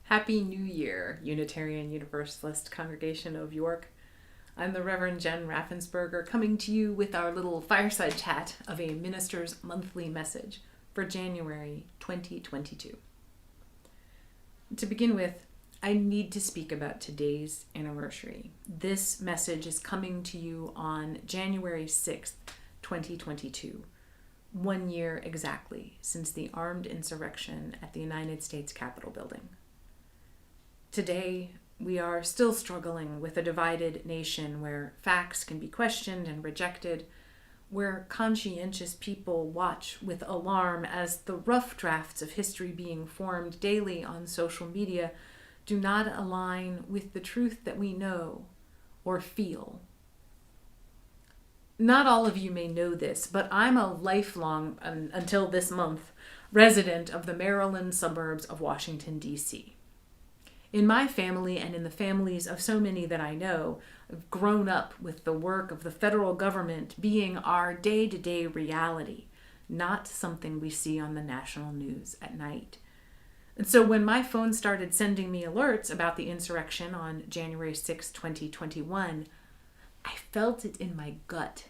Happy New Year, Unitarian Universalist Congregation of York. I'm the Reverend Jen Raffensperger, coming to you with our little fireside chat of a minister's monthly message for January 2022. To begin with, I need to speak about today's anniversary. This message is coming to you on January 6th, 2022, 1 year exactly since the armed insurrection at the United States Capitol building. Today, we are still struggling with a divided nation where facts can be questioned and rejected, where conscientious people watch with alarm as the rough drafts of history being formed daily on social media do not align with the truth that we know or feel. Not all of you may know this, but I'm a lifelong, until this month, resident of the Maryland suburbs of Washington, D.C. In my family and in the families of so many that I know, I've grown up with the work of the federal government being our day-to-day reality, not something we see on the national news at night. And so when my phone started sending me alerts about the insurrection on January 6, 2021, I felt it in my gut.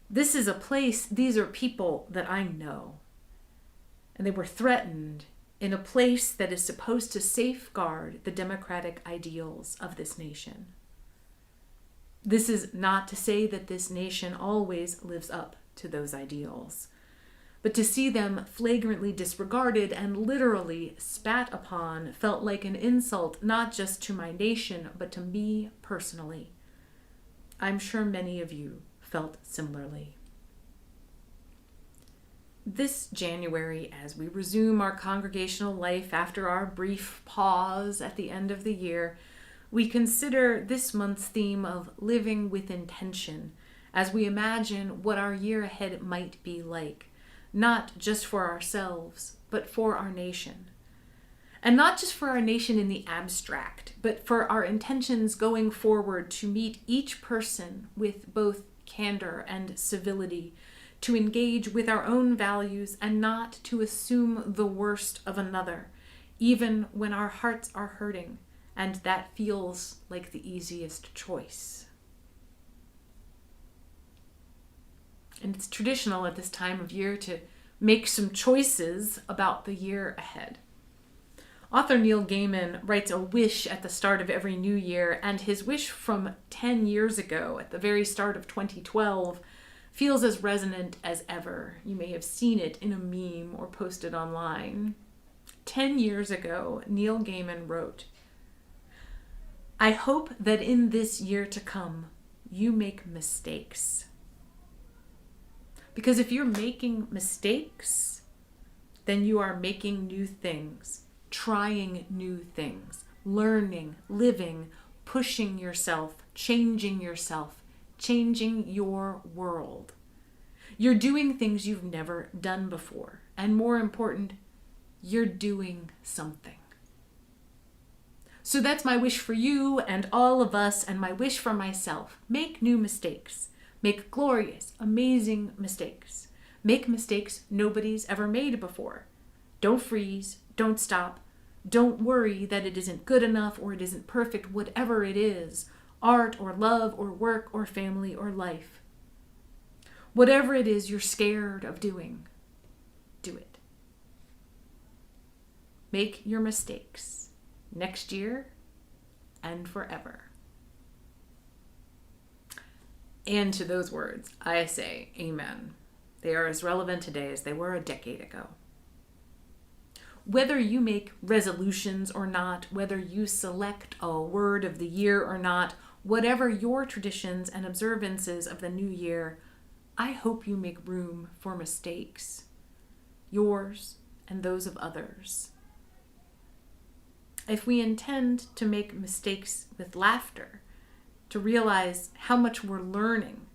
This is a place, these are people that I know. And they were threatened in a place that is supposed to safeguard the democratic ideals of this nation. This is not to say that this nation always lives up to those ideals, but to see them flagrantly disregarded and literally spat upon felt like an insult not just to my nation, but to me personally. I'm sure many of you felt similarly. This January, as we resume our congregational life after our brief pause at the end of the year, we consider this month's theme of living with intention as we imagine what our year ahead might be like, not just for ourselves, but for our nation. And not just for our nation in the abstract, but for our intentions going forward to meet each person with both candor and civility, to engage with our own values and not to assume the worst of another, even when our hearts are hurting and that feels like the easiest choice. And it's traditional at this time of year to make some choices about the year ahead. Author Neil Gaiman writes a wish at the start of every new year, and his wish from 10 years ago, at the very start of 2012, feels as resonant as ever. You may have seen it in a meme or posted online. 10 years ago, Neil Gaiman wrote, "I hope that in this year to come, you make mistakes." Because if you're making mistakes, then you are making new things, trying new things, learning, living, pushing yourself, changing your world. You're doing things you've never done before. And more important, you're doing something. So that's my wish for you and all of us, and my wish for myself. Make new mistakes. Make glorious, amazing mistakes. Make mistakes nobody's ever made before. Don't freeze. Don't stop. Don't worry that it isn't good enough or it isn't perfect, whatever it is. Art or love or work or family or life. Whatever it is you're scared of doing, do it. Make your mistakes next year and forever. And to those words, I say amen. They are as relevant today as they were a decade ago. Whether you make resolutions or not, whether you select a word of the year or not, whatever your traditions and observances of the new year, I hope you make room for mistakes, yours and those of others. If we intend to make mistakes with laughter, to realize how much we're learning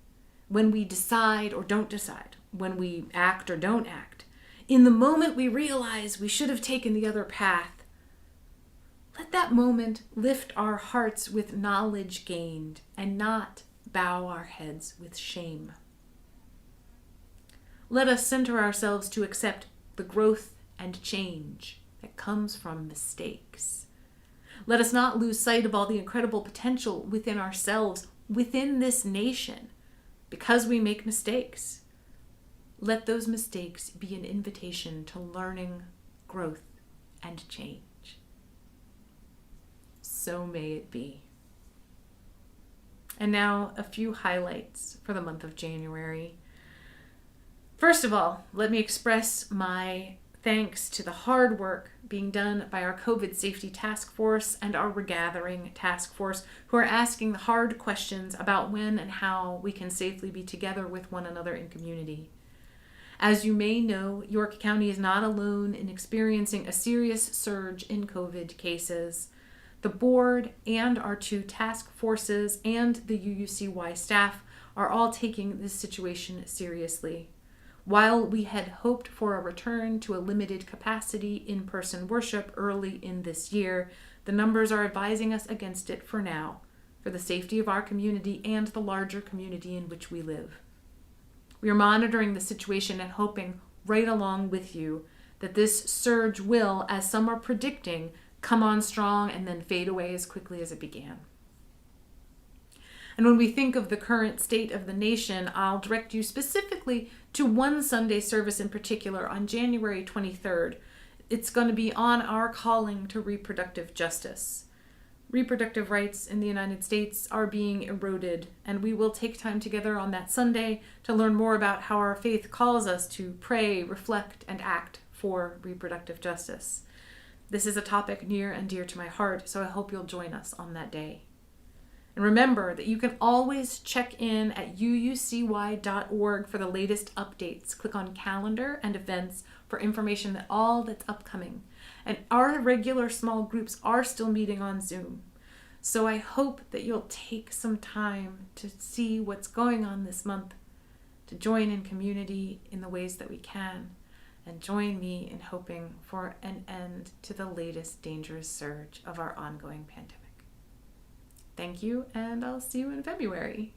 when we decide or don't decide, when we act or don't act, in the moment we realize we should have taken the other path, let that moment lift our hearts with knowledge gained and not bow our heads with shame. Let us center ourselves to accept the growth and change that comes from mistakes, Let us not lose sight of all the incredible potential within ourselves, within this nation, because we make mistakes. Let those mistakes be an invitation to learning, growth, and change. So may it be. And now a few highlights for the month of January. First of all, let me express my thanks to the hard work being done by our COVID Safety Task Force and our Regathering Task Force, who are asking the hard questions about when and how we can safely be together with one another in community. As you may know, York County is not alone in experiencing a serious surge in COVID cases. The board and our 2 task forces and the UUCY staff are all taking this situation seriously. While we had hoped for a return to a limited capacity in-person worship early in this year, the numbers are advising us against it for now, for the safety of our community and the larger community in which we live. We are monitoring the situation and hoping, right along with you, that this surge will, as some are predicting, come on strong and then fade away as quickly as it began. And when we think of the current state of the nation, I'll direct you specifically to one Sunday service in particular on January 23rd. It's going to be on our calling to reproductive justice. Reproductive rights in the United States are being eroded, and we will take time together on that Sunday to learn more about how our faith calls us to pray, reflect, and act for reproductive justice. This is a topic near and dear to my heart, so I hope you'll join us on that day. And remember that you can always check in at uucy.org for the latest updates. Click on calendar and events for information that all that's upcoming. And our regular small groups are still meeting on Zoom. So I hope that you'll take some time to see what's going on this month, to join in community in the ways that we can, and join me in hoping for an end to the latest dangerous surge of our ongoing pandemic. Thank you, and I'll see you in February.